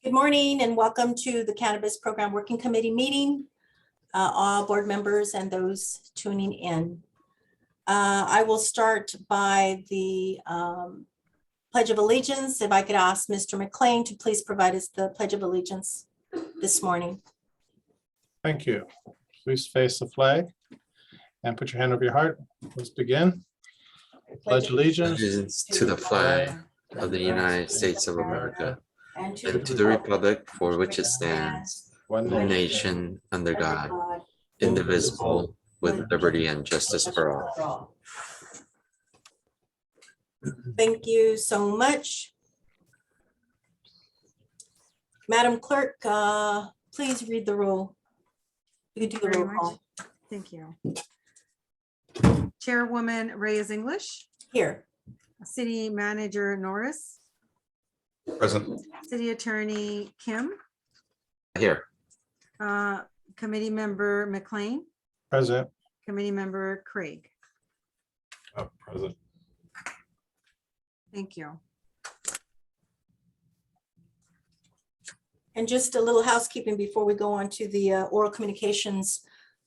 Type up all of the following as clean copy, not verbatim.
Good morning and welcome to the Cannabis Program Working Committee meeting, all board members and those tuning in. I will start by the Pledge of Allegiance. If I could ask Mr. McLean to please provide us the Pledge of Allegiance this morning. Thank you. Please face the flag and put your hand over your heart. Let's begin. Pledge allegiance To the flag of the United States of America and to the republic for which it stands, one one nation. nation under God, indivisible, with liberty and justice for all. Thank you so much. Madam Clerk, please read the roll. You can do the roll call. Thank you. Chairwoman Reyes English, Here. City Manager Norris, Present. City Attorney Kim, Here, Committee Member McLean, Present. Committee Member Craig. Present. Thank you. And just a little housekeeping before we go on to the oral communications.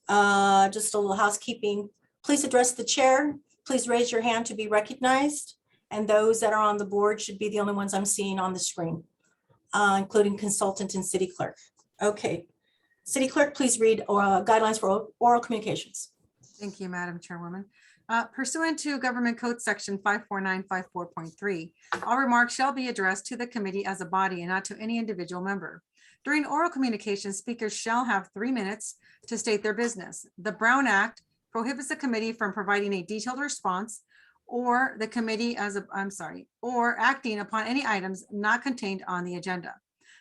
Just a little housekeeping. Please address the chair. Please raise your hand to be recognized. And those that are on the board should be the only ones I'm seeing on the screen, including consultant and city clerk. Okay. City clerk, please read guidelines for oral communications. Thank you, Madam Chairwoman. Pursuant to Government Code Section 54954.3, all remarks shall be addressed to the committee as a body and not to any individual member. During oral communication, speakers shall have 3 minutes to state their business. The Brown Act prohibits the committee from providing a detailed response or the committee or acting upon any items not contained on the agenda.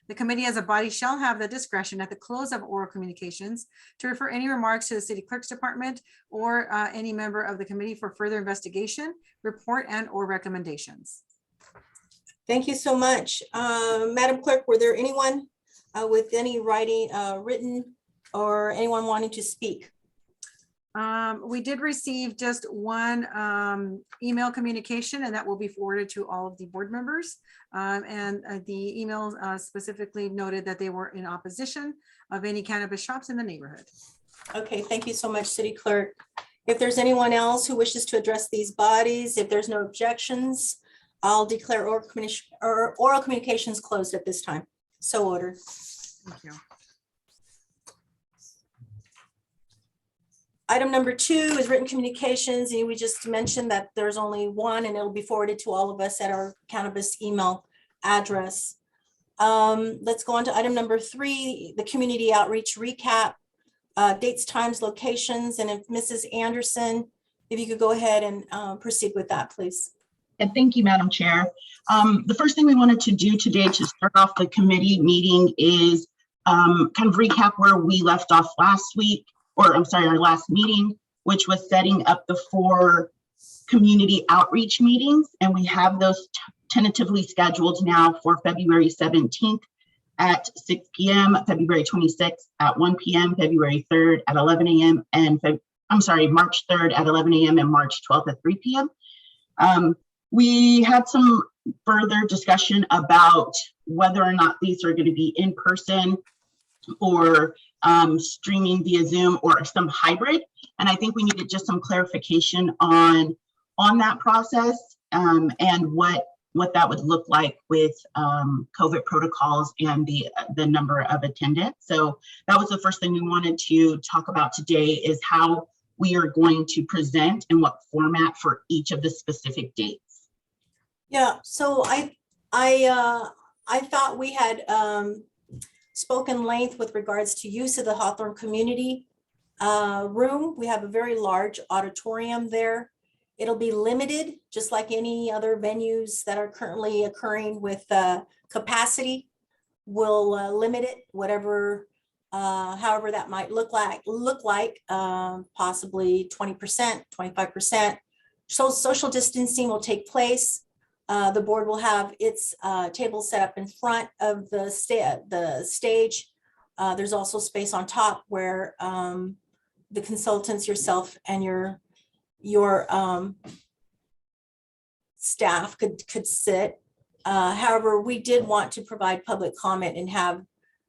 The committee as a body shall have the discretion at the close of oral communications to refer any remarks to the city clerk's department or any member of the committee for further investigation, report, and or recommendations. Thank you so much. Madam Clerk, were there anyone with any written or anyone wanting to speak? We did receive just one email communication, and that will be forwarded to all of the board members. The email specifically noted that they were in opposition of any cannabis shops in the neighborhood. Okay, thank you so much, City Clerk. If there's anyone else who wishes to address these bodies, if there's no objections, I'll declare oral communications closed at this time. So ordered. Thank you. Item number 2 is written communications, and we just mentioned that there's only one, and it'll be forwarded to all of us at our cannabis email address. Let's go on to item number 3, the community outreach recap, dates, times, locations, and if Mrs. Anderson, if you could go ahead and proceed with that, please. And thank you, Madam Chair. The first thing we wanted to do today to start off the committee meeting is kind of recap where we left off last week. Or I'm sorry, our last meeting, which was setting up the 4 community outreach meetings. And we have those tentatively scheduled now for February 17th at 6 p.m., February 26th at 1 p.m., February 3rd at 11 a.m., and March 3rd at 11 a.m. and March 12th at 3 p.m. We had some further discussion about whether or not these are going to be in person or streaming via Zoom or some hybrid. And I think we needed just some clarification on that process and what that would look like with COVID protocols and the number of attendants. So that was the first thing we wanted to talk about today, is how we are going to present and what format for each of the specific dates. Yeah, so I thought we had spoken length with regards to use of the Hawthorne community room. We have a very large auditorium there. It'll be limited, just like any other venues that are currently occurring with capacity. We'll limit it, whatever, however that might look like, possibly 20%, 25%. So social distancing will take place. The board will have its table set up in front of the stage. There's also space on top where the consultants, yourself, and your staff could sit. However, we did want to provide public comment and have,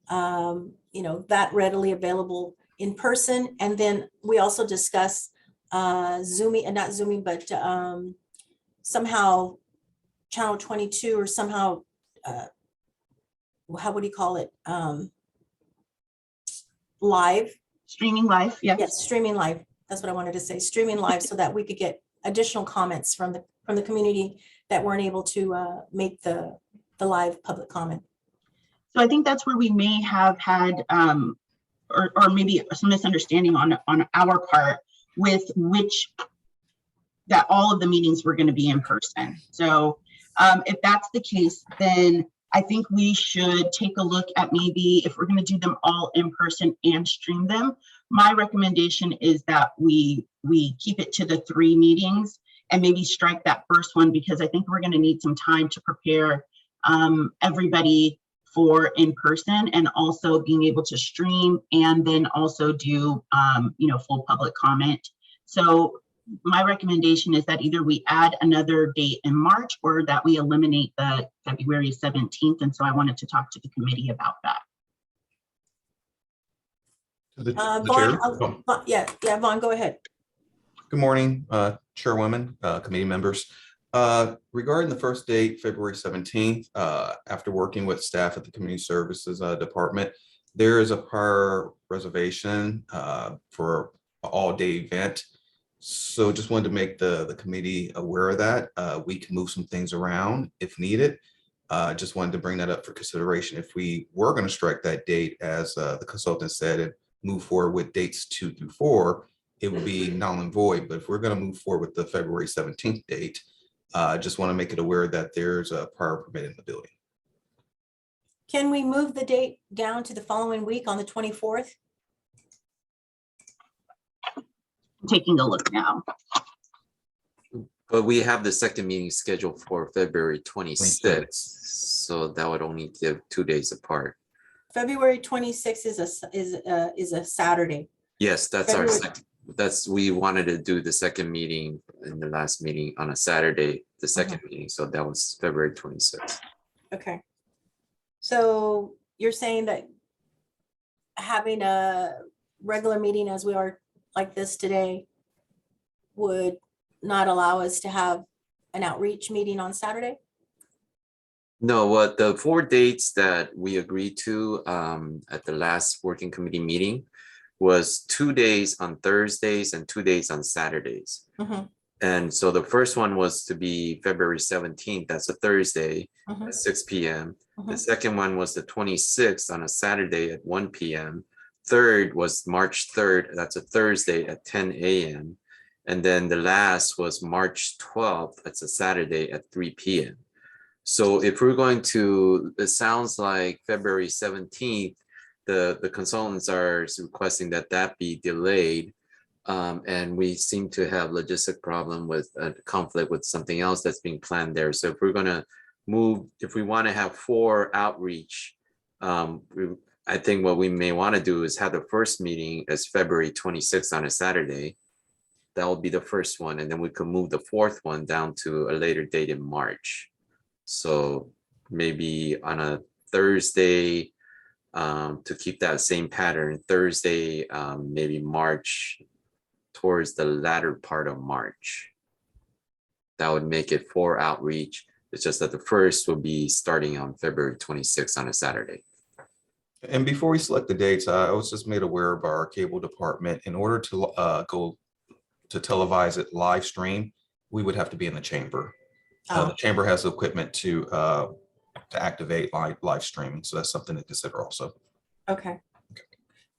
that readily available in person. And then we also discuss Zooming, and not Zooming, but somehow Channel 22 or somehow, how would you call it? Live. Streaming live, yes. Yes, streaming live. That's what I wanted to say, streaming live, so that we could get additional comments from the community that weren't able to make the live public comment. So I think that's where we may have had, or maybe some misunderstanding on our part with that all of the meetings were going to be in person. So if that's the case, then I think we should take a look at maybe if we're going to do them all in person and stream them. My recommendation is that we keep it to the 3 meetings and maybe strike that first one, because I think we're going to need some time to prepare everybody for in person, and also being able to stream and then also do full public comment. So my recommendation is that either we add another date in March or that we eliminate the February 17th. And so I wanted to talk to the committee about that. Chair. Vaughn, go ahead. Good morning, Chairwoman, committee members. Regarding the first date, February 17th, after working with staff at the Community Services Department, there is a prior reservation for an all-day event. So just wanted to make the committee aware of that. We can move some things around if needed. Just wanted to bring that up for consideration. If we were going to strike that date, as the consultant said, and move forward with dates 2 through 4, it would be null and void. But if we're going to move forward with the February 17th date, just want to make it aware that there's a prior permit in the building. Can we move the date down to the following week on the 24th? I'm taking a look now. But we have the second meeting scheduled for February 26th, so that would only give 2 days apart. February 26th is a Saturday. Yes, that's our February- second. We wanted to do the second meeting in the last meeting on a Saturday, the second meeting. So that was February 26th. Okay. So you're saying that having a regular meeting as we are like this today would not allow us to have an outreach meeting on Saturday? No, what the 4 dates that we agreed to at the last working committee meeting was 2 days on Thursdays and 2 days on Saturdays. And so the first one was to be February 17th, that's a Thursday at 6 p.m. The second one was the 26th on a Saturday at 1 p.m. Third was March 3rd, that's a Thursday at 10 a.m. And then the last was March 12th, that's a Saturday at 3 p.m. So if we're going to, it sounds like February 17th, the consultants are requesting that be delayed. And we seem to have logistic problem with a conflict with something else that's being planned there. So if we're gonna move, if we wanna have 4 outreach, I think what we may wanna do is have the first meeting as February 26th on a Saturday. That will be the first one. And then we can move the 4th one down to a later date in March. So maybe on a Thursday, to keep that same pattern, Thursday, maybe March, towards the latter part of March. That would make it 4 outreach. It's just that the first will be starting on February 26th on a Saturday. And before we select the dates, I was just made aware of our cable department. In order to go to televise it live stream, we would have to be in the chamber. The chamber has the equipment to activate live streaming. So that's something to consider also. Okay.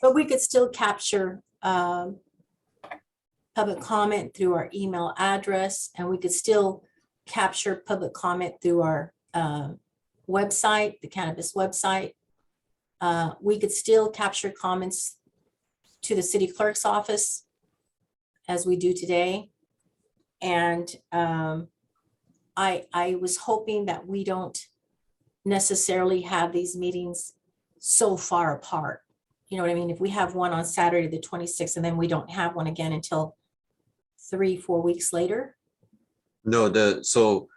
But we could still capture public comment through our email address, and we could still capture public comment through our website, the Cannabis website. We could still capture comments to the city clerk's office as we do today. And I was hoping that we don't necessarily have these meetings so far apart. You know what I mean? If we have one on Saturday, the 26th, and then we don't have one again until 3-4 weeks later. No, so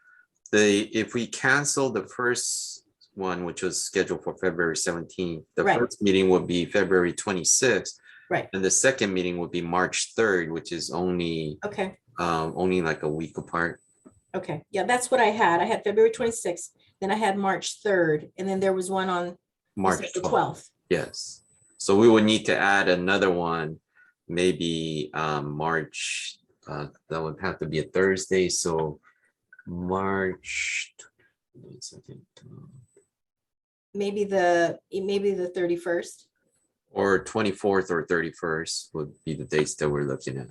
if we cancel the first one, which was scheduled for February 17th, the Right. first meeting will be February 26th. Right. And the second meeting will be March 3rd, which is only like a week apart. Okay, yeah, that's what I had. I had February 26th, then I had March 3rd, and then there was one on March the 12th. 12th. Yes. So we would need to add another one, maybe March, that would have to be a Thursday. So March, wait a second, Maybe the 31st. or 24th or 31st would be the dates that we're looking at.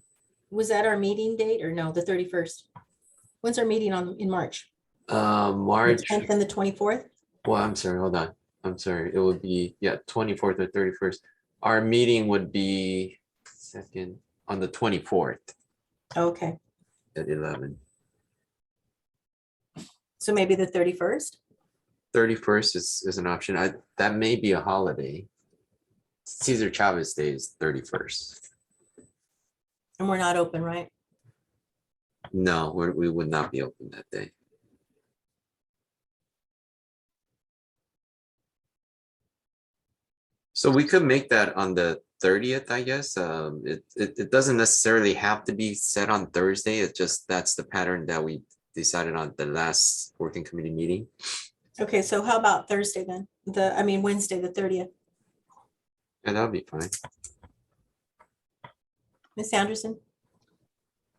Was that our meeting date or no, the 31st? When's our meeting in March? March, The 10th and the 24th? well, I'm sorry, hold on. I'm sorry. It would be, yeah, 24th or 31st. Our meeting would be second on the 24th Okay, at 11. so maybe the 31st? 31st is an option. That may be a holiday. Cesar Chavez Day is 31st. And we're not open, right? No, we would not be open that day. So we could make that on the 30th, I guess. It doesn't necessarily have to be set on Thursday. It's just that's the pattern that we decided on the last working committee meeting. Okay, so how about Thursday then? Wednesday, the 30th. And that'll be fine. Ms. Anderson?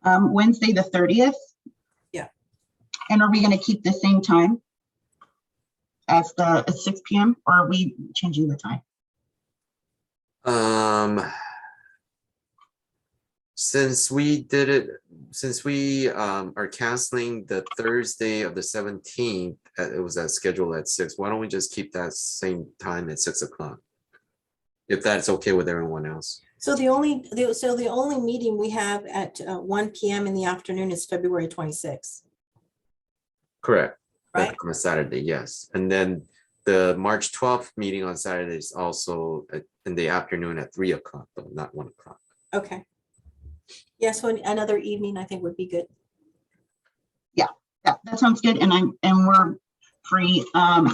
Wednesday, the 30th? Yeah. And are we going to keep the same time as the 6 p.m. or are we changing the time? Since we are canceling the Thursday of the 17th, it was scheduled at 6. Why don't we just keep that same time at 6 o'clock? If that's okay with everyone else. So the only meeting we have at 1 p.m. in the afternoon is February 26th. Correct. Right. That's on a Saturday, yes. And then the March 12th meeting on Saturday is also in the afternoon at 3 o'clock, but not 1 o'clock. Okay. Yeah, so another evening I think would be good. Yeah, that sounds good. And we're free. Tony,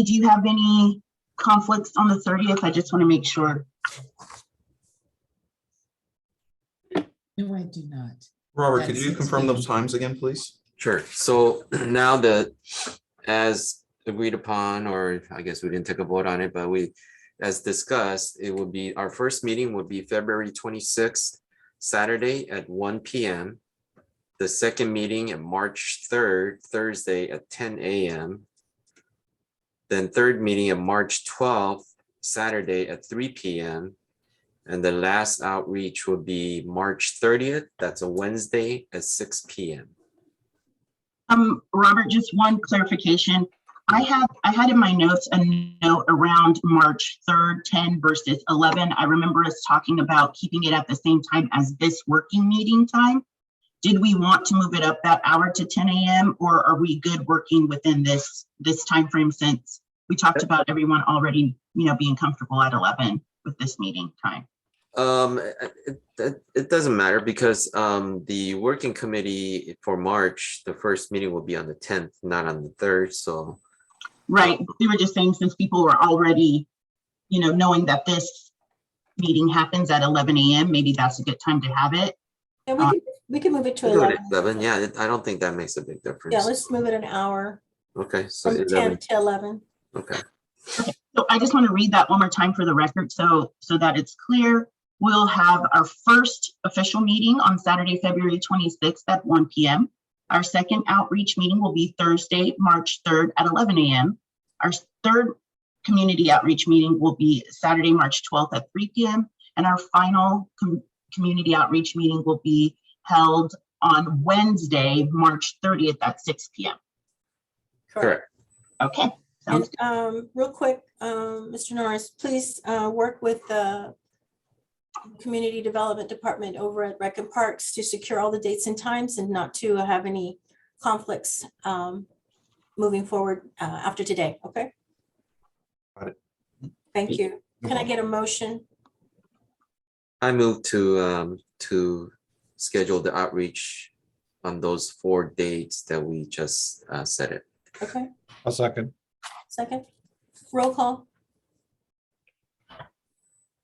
do you have any conflicts on the 30th? I just want to make sure. No, I do not. Robert, could That's you confirm those 6 times again, please? Sure. So now that, as agreed upon, or I guess we didn't take a vote on it, but as discussed, it would be, our first meeting would be February 26th, Saturday at 1 p.m. The second meeting at March 3rd, Thursday at 10 a.m. Then third meeting at March 12th, Saturday at 3 p.m. And the last outreach will be March 30th. That's a Wednesday at 6 p.m. Robert, just one clarification. I had in my notes a note around March 3rd, 10 versus 11. I remember us talking about keeping it at the same time as this working meeting time. Did we want to move it up that hour to 10 a.m. or are we good working within this time frame since we talked about everyone already, being comfortable at 11 with this meeting time? It doesn't matter because the working committee for March, the first meeting will be on the 10th, not on the 3rd. So right, we were just saying since people were already, knowing that this meeting happens at 11 a.m., maybe that's a good time to have it. Yeah, we can move it to we'll do it 11. at 11. Yeah, I don't think that makes a big difference. Yeah, let's move it an hour Okay, so from 11. 10 to 11. Okay. So I just want to read that one more time for the record so that it's clear. We'll have our first official meeting on Saturday, February 26th at 1 p.m. Our second outreach meeting will be Thursday, March 3rd at 11 a.m. Our third community outreach meeting will be Saturday, March 12th at 3 p.m. And our final community outreach meeting will be held on Wednesday, March 30th at 6 p.m. Correct. Okay. And real quick, Mr. Norris, please work with the Community Development Department over at Rec and Parks to secure all the dates and times and not to have any conflicts moving forward after today, okay? Got it. Thank you. Can I get a motion? I move to schedule the outreach on those 4 dates that we just said it. Okay, I'll second. second. Roll call.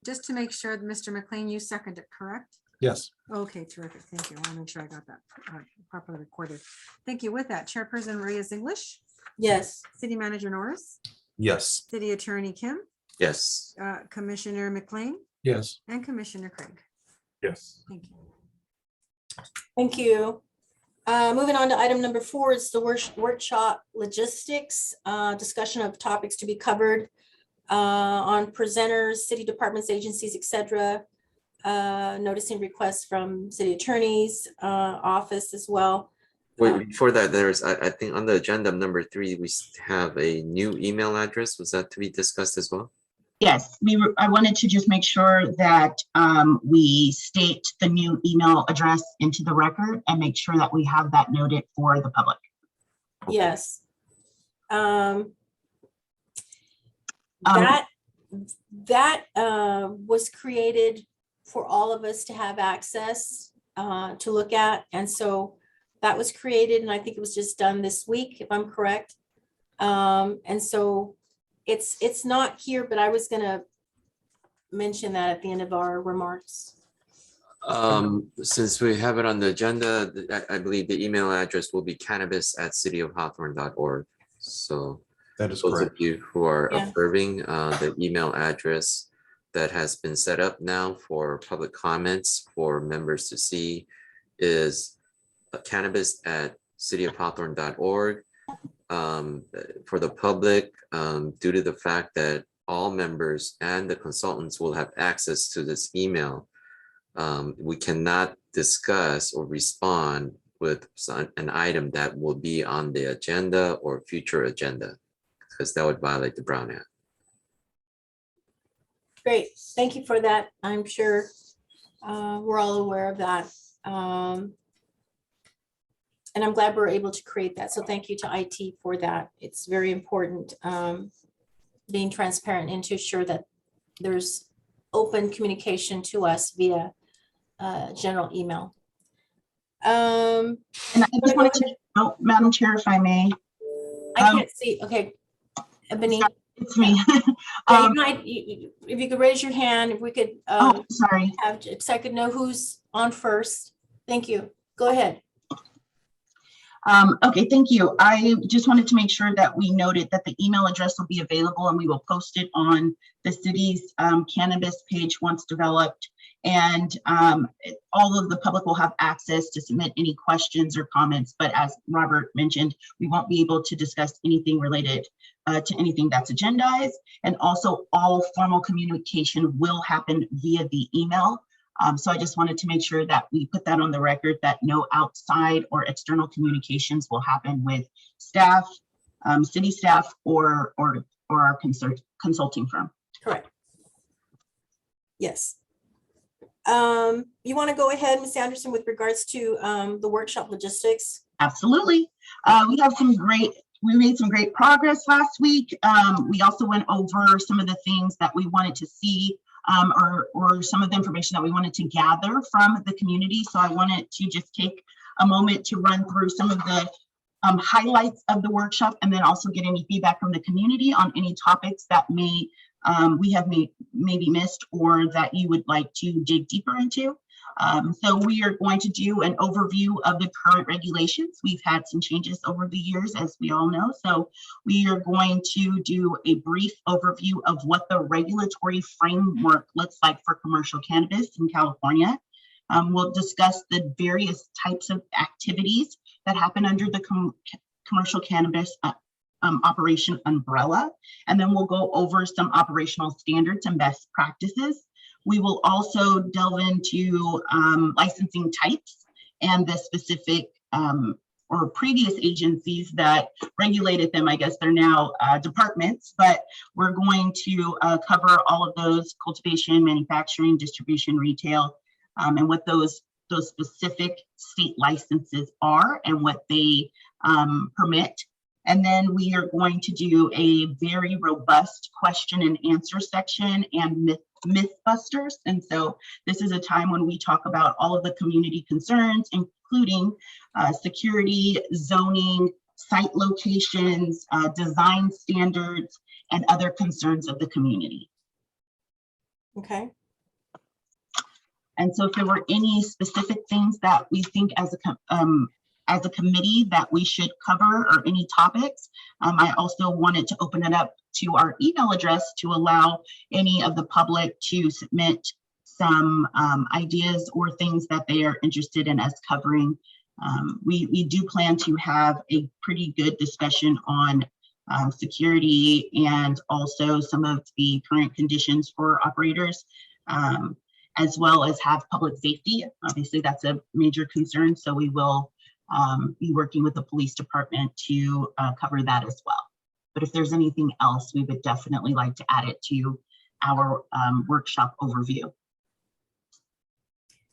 Just to make sure, Mr. McLean, you seconded, correct? Yes. Okay, terrific. Thank you. I want to make sure I got that properly recorded. Thank you. With that, Chairperson Maria's English, Yes. City Manager Norris, Yes. City Attorney Kim, Yes. Commissioner McLean, Yes. and Commissioner Craig. Yes. Thank you. Thank you. Moving on to item number 4 is the workshop logistics, discussion of topics to be covered on presenters, city departments, agencies, etc. Noticing requests from city attorney's office as well. Wait, before that, there's, I think on the agenda number 3, we have a new email address. Was that to be discussed as well? Yes, I wanted to just make sure that we state the new email address into the record and make sure that we have that noted for the public. Yes. That was created for all of us to have access to look at. And so that was created, and I think it was just done this week, if I'm correct. And so it's not here, but I was gonna mention that at the end of our remarks. Since we have it on the agenda, I believe the email address will be cannabis@cityofhawthorne.org. So That is those of correct. you who are Yeah. observing, the email address that has been set up now for public comments for members to see is cannabis@cityofhawthorne.org. For the public, due to the fact that all members and the consultants will have access to this email, we cannot discuss or respond with an item that will be on the agenda or future agenda, because that would violate the Brown Act. Great, thank you for that. I'm sure we're all aware of that. And I'm glad we're able to create that. So thank you to IT for that. It's very important, being transparent and to ensure that there's open communication to us via general email. And I just wanted to, oh, Madam Chair, if I may. I can't see, okay. Ebony, It's me. yeah, you might, if you could raise your hand, if we could Oh, sorry. have, so I could know who's on first. Thank you. Go ahead. Okay, thank you. I just wanted to make sure that we noted that the email address will be available and we will post it on the city's cannabis page once developed. And all of the public will have access to submit any questions or comments. But as Robert mentioned, we won't be able to discuss anything related to anything that's agendized. And also all formal communication will happen via the email. So I just wanted to make sure that we put that on the record, that no outside or external communications will happen with staff, city staff, or our consulting firm. Correct. Yes. You want to go ahead, Ms. Anderson, with regards to the workshop logistics? Absolutely. We made some great progress last week. We also went over some of the things that we wanted to see, or some of the information that we wanted to gather from the community. So I wanted to just take a moment to run through some of the highlights of the workshop, and then also get any feedback from the community on any topics that we have maybe missed or that you would like to dig deeper into. So we are going to do an overview of the current regulations. We've had some changes over the years, as we all know. So we are going to do a brief overview of what the regulatory framework looks like for commercial cannabis in California. We'll discuss the various types of activities that happen under the commercial cannabis operation umbrella. And then we'll go over some operational standards and best practices. We will also delve into licensing types and the specific or previous agencies that regulated them. I guess they're now departments, but we're going to cover all of those: cultivation, manufacturing, distribution, retail, and what those specific state licenses are and what they permit. And then we are going to do a very robust question and answer section and myth busters. And so this is a time when we talk about all of the community concerns, including security, zoning, site locations, design standards, and other concerns of the community. Okay. And so if there were any specific things that we think as a committee that we should cover or any topics, I also wanted to open it up to our email address to allow any of the public to submit some ideas or things that they are interested in us covering. We do plan to have a pretty good discussion on security and also some of the current conditions for operators, as well as have public safety. Obviously, that's a major concern, so we will be working with the police department to cover that as well. But if there's anything else, we would definitely like to add it to our workshop overview.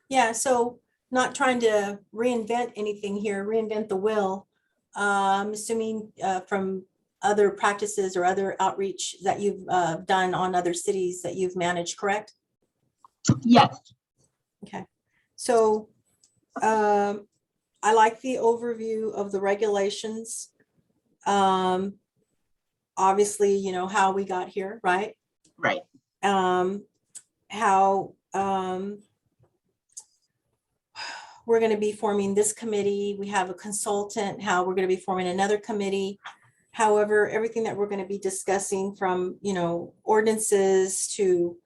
Yeah, so not trying to reinvent anything here, reinvent the wheel. I'm assuming from other practices or other outreach that you've done on other cities that you've managed, correct? Yes. Okay, so I like the overview of the regulations. Obviously, you know, how we got here, right? Right. How we're going to be forming this committee. We have a consultant, how we're going to be forming another committee. However, everything that we're going to be discussing from, you know, ordinances to,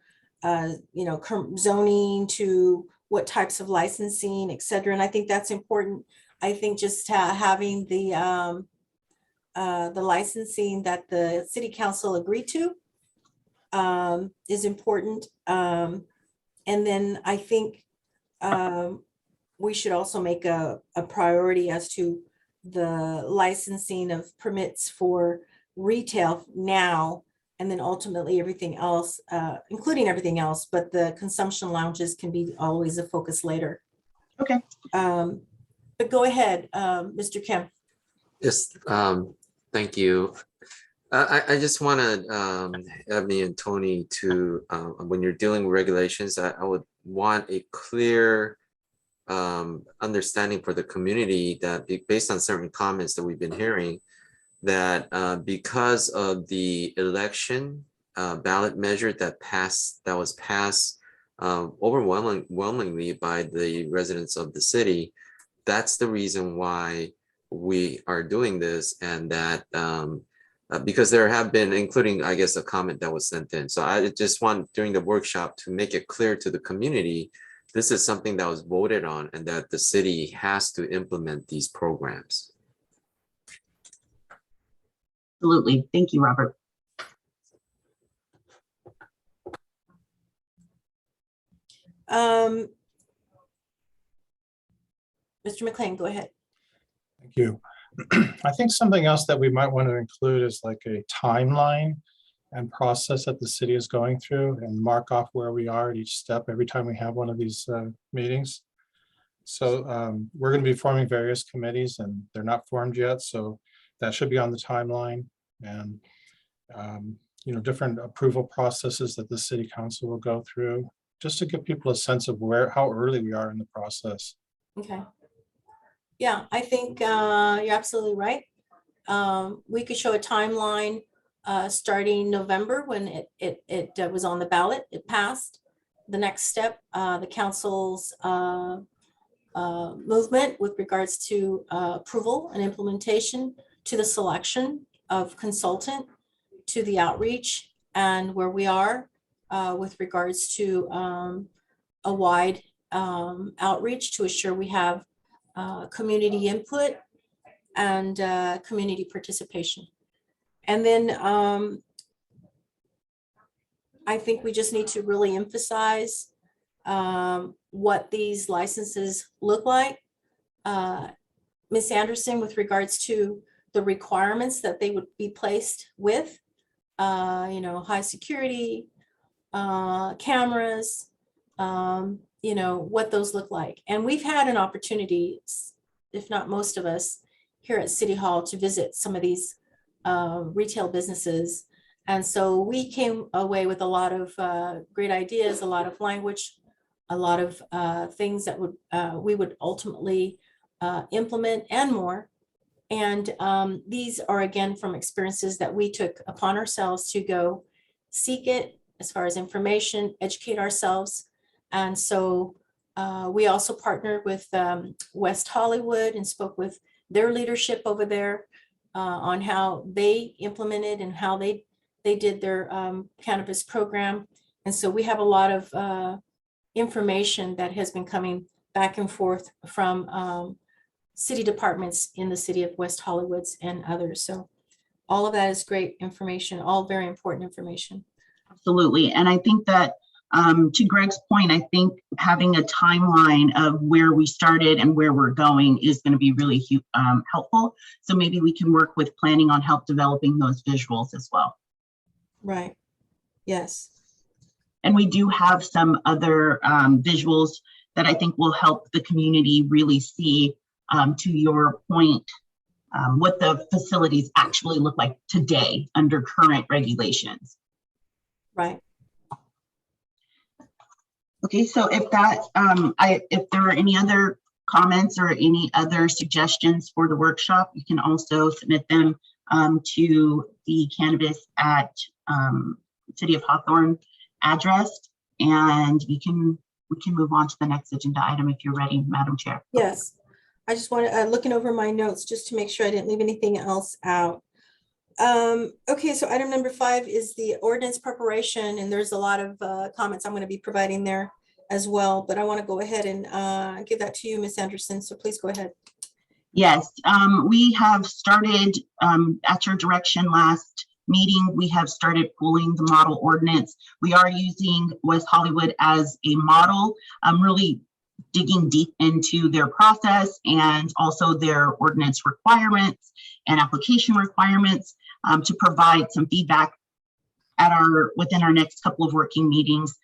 you know, zoning to what types of licensing, et cetera. And I think that's important. I think just having the licensing that the city council agreed to is important. And then I think we should also make a priority as to the licensing of permits for retail now, and then ultimately everything else, including everything else, but the consumption lounges can be always a focus later. Okay. But go ahead, Mr. Kim. Yes, thank you. I just wanted Ebony and Tony to, when you're dealing with regulations, I would want a clear understanding for the community that based on certain comments that we've been hearing, that because of the election ballot measure that was passed overwhelmingly by the residents of the city, that's the reason why we are doing this, and that because there have been, including, I guess, a comment that was sent in. So I just want during the workshop to make it clear to the community, this is something that was voted on and that the city has to implement these programs. Absolutely. Thank you, Robert. Mr. McLean, go ahead. Thank you. I think something else that we might want to include is like a timeline and process that the city is going through, and mark off where we are at each step every time we have one of these meetings. So we're going to be forming various committees, and they're not formed yet. So that should be on the timeline, and you know, different approval processes that the city council will go through, just to give people a sense of how early we are in the process. Okay. Yeah, I think you're absolutely right. We could show a timeline starting November when it was on the ballot, it passed. The next step, the council's movement with regards to approval and implementation, to the selection of consultant, to the outreach, and where we are with regards to a wide outreach to assure we have community input and community participation. And then I think we just need to really emphasize what these licenses look like. Ms. Anderson, with regards to the requirements that they would be placed with, you know, high security, cameras, you know, what those look like. And we've had an opportunity, if not most of us, here at City Hall to visit some of these retail businesses. And so we came away with a lot of great ideas, a lot of language, a lot of things that would we would ultimately implement, and more. And these are again from experiences that we took upon ourselves to go seek it as far as information, educate ourselves. And so we also partnered with West Hollywood and spoke with their leadership over there on how they implemented and how they did their cannabis program. And so we have a lot of information that has been coming back and forth from city departments in the city of West Hollywoods and others. So all of that is great information, all very important information. Absolutely. And I think that to Greg's point, I think having a timeline of where we started and where we're going is going to be really helpful. So maybe we can work with planning on help developing those visuals as well. Right. Yes. And we do have some other visuals that I think will help the community really see, to your point, what the facilities actually look like today under current regulations. Right. Okay, so if that, if there are any other comments or any other suggestions for the workshop, you can also submit them to the Cannabis at City of Hawthorne address, and we can move on to the next agenda item if you're ready, Madam Chair. Yes. I just want to looking over my notes just to make sure I didn't leave anything else out. Okay, so item number 5 is the ordinance preparation, and there's a lot of comments I'm going to be providing there as well, but I want to go ahead and give that to you, Ms. Anderson, so please go ahead. Yes, we have started at your direction last meeting, we have started pulling the model ordinance. We are using West Hollywood as a model, really digging deep into their process and also their ordinance requirements and application requirements to provide some feedback at within our next couple of working meetings.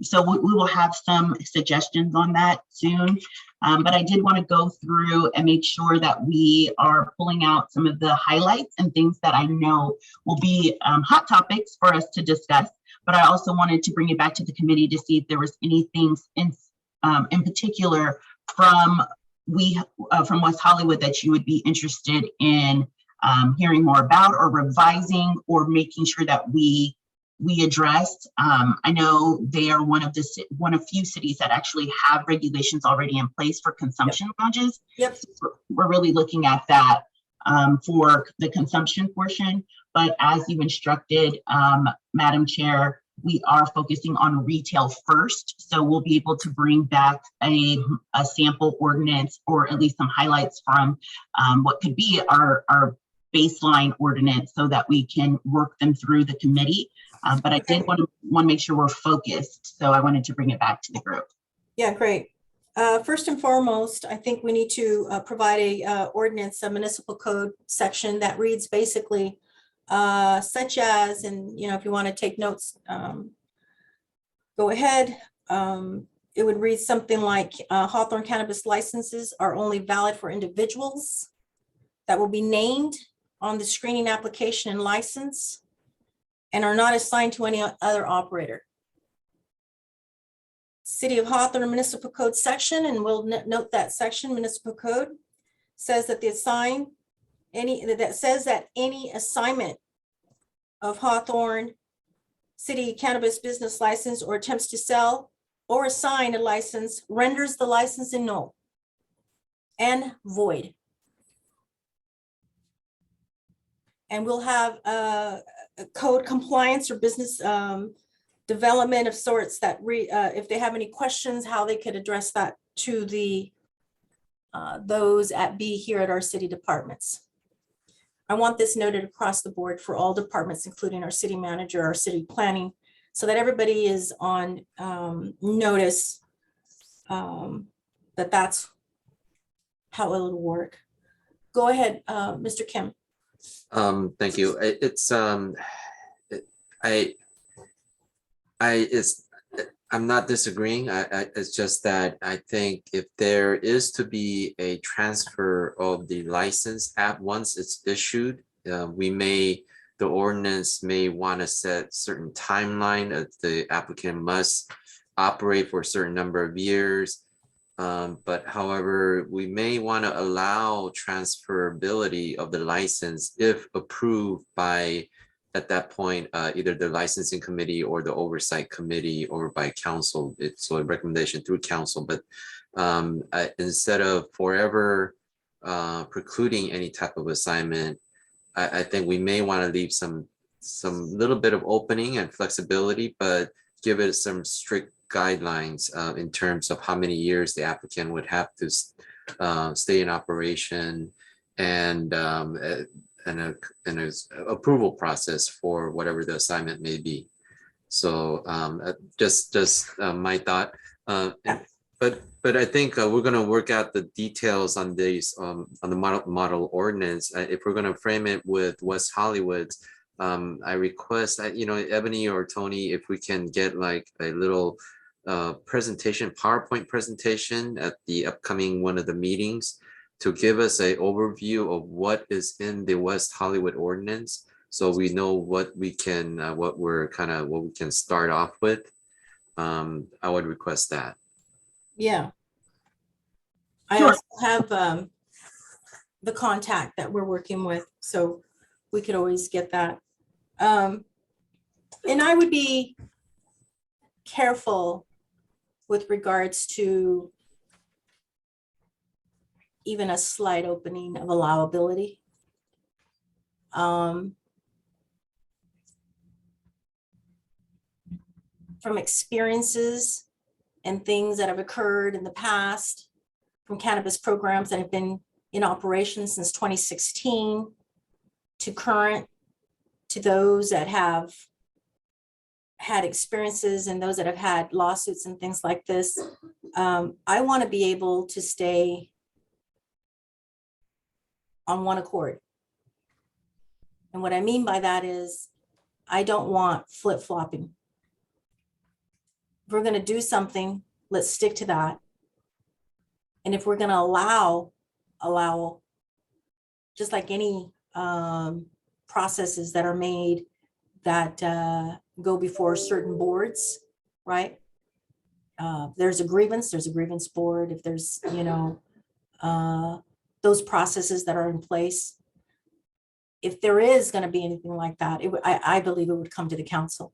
So we will have some suggestions on that soon. But I did want to go through and make sure that we are pulling out some of the highlights and things that I know will be hot topics for us to discuss. But I also wanted to bring it back to the committee to see if there was anything in particular from West Hollywood that you would be interested in hearing more about or revising or making sure that we addressed. I know they are one of few cities that actually have regulations already in place for consumption lounges. Yep. So we're really looking at that for the consumption portion. But as you instructed, Madam Chair, we are focusing on retail first. So we'll be able to bring back a sample ordinance or at least some highlights from what could be our baseline ordinance so that we can work them through the committee. But I did want to make sure we're focused. So I wanted to bring it back to the group. Yeah, great. First and foremost, I think we need to provide a ordinance, a municipal code section that reads basically such as, and if you want to take notes, go ahead. It would read something like Hawthorne cannabis licenses are only valid for individuals that will be named on the screening application and license and are not assigned to any other operator. City of Hawthorne Municipal Code section, and we'll note that section, municipal code, says that any assignment of Hawthorne City cannabis business license or attempts to sell or assign a license renders the license null and void. And we'll have a code compliance or business development of sorts that if they have any questions, how they could address that to the those at B here at our city departments. I want this noted across the board for all departments, including our city manager, our city planning, so that everybody is on notice that that's how it'll work. Go ahead, Mr. Kim. Thank you. I'm not disagreeing. It's just that I think if there is to be a transfer of the license at once it's issued, the ordinance may want to set certain timeline that the applicant must operate for a certain number of years. But however, we may want to allow transferability of the license if approved by, at that point, either the licensing committee or the oversight committee or by council. It's a recommendation through council, but instead of forever precluding any type of assignment, I think we may want to leave some little bit of opening and flexibility, but give it some strict guidelines in terms of how many years the applicant would have to stay in operation, and an approval process for whatever the assignment may be. So just my thought. But I think we're going to work out the details on these on the model ordinance. If we're going to frame it with West Hollywood, I request that, Ebony or Tony, if we can get like a little presentation, PowerPoint presentation at the upcoming one of the meetings to give us a overview of what is in the West Hollywood ordinance, so we know what we can what we can start off with. I would request that. Yeah. I Sure. also have the contact that we're working with, so we could always get that. And I would be careful with regards to even a slight opening of allowability. From experiences and things that have occurred in the past, from cannabis programs that have been in operation since 2016 to current, to those that have had experiences and those that have had lawsuits and things like this. I want to be able to stay on one accord. And what I mean by that is I don't want flip-flopping. If we're going to do something, let's stick to that. And if we're going to allow, just like any processes that are made that go before certain boards, right? There's a grievance board. If there's, those processes that are in place, if there is going to be anything like that, I believe it would come to the council.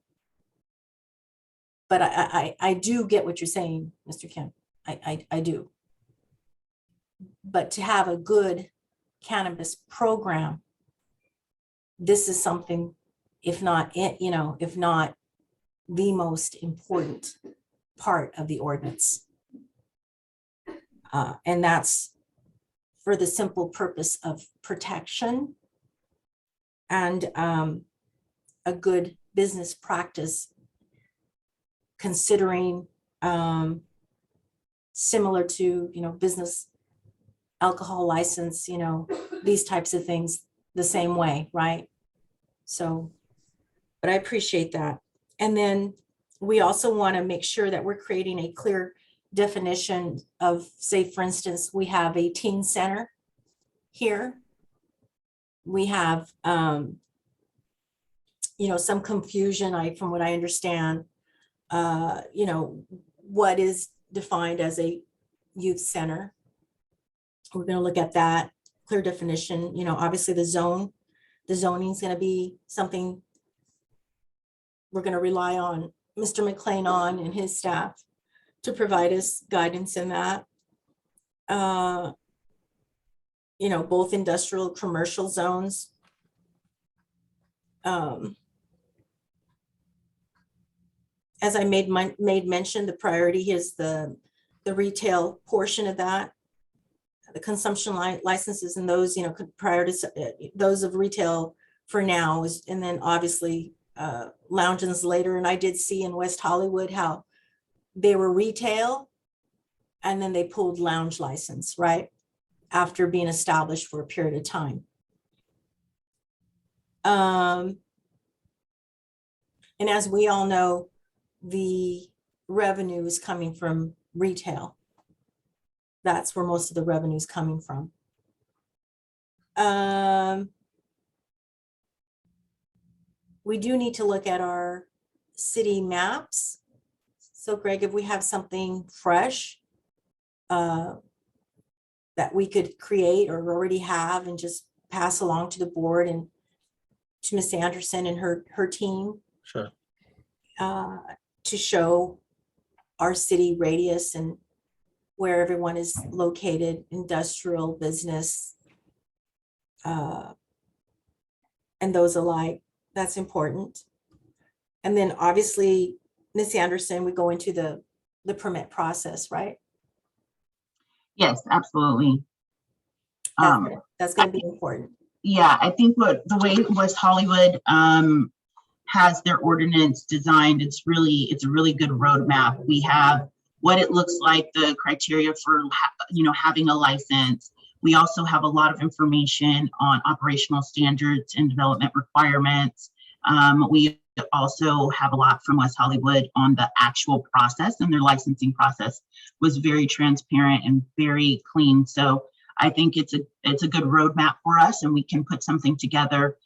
But I do get what you're saying, Mr. Kim. I do. But to have a good cannabis program, this is something, if not the most important part of the ordinance. And that's for the simple purpose of protection and a good business practice, considering similar to, business alcohol license, these types of things the same way, right? So, but I appreciate that. And then we also want to make sure that we're creating a clear definition of, say, for instance, we have a teen center here. We have, some confusion, from what I understand, what is defined as a youth center. We're going to look at that clear definition. Obviously the zoning is going to be something we're going to rely on Mr. McLean and his staff to provide us guidance in that. Both industrial, commercial zones. As I made mention, the priority is the retail portion of that, the consumption licenses, and those, prior to those of retail for now, and then obviously lounges later. And I did see in West Hollywood how they were retail and then they pulled lounge license, right, after being established for a period of time. And as we all know, the revenue is coming from retail. That's where most of the revenue is coming from. We do need to look at our city maps. So Greg, if we have something fresh, uh, that we could create or already have and just pass along to the board and to Ms. Anderson and her team Sure. to show our city radius and where everyone is located, industrial, business, and those alike. That's important. And then obviously, Ms. Anderson, we go into the permit process, right? Yes, absolutely. That's going to be important. Yeah, I think the way West Hollywood has their ordinance designed, it's a really good roadmap. We have what it looks like, the criteria for having a license. We also have a lot of information on operational standards and development requirements. We also have a lot from West Hollywood on the actual process, and their licensing process was very transparent and very clean. So I think it's a good roadmap for us, and we can put something together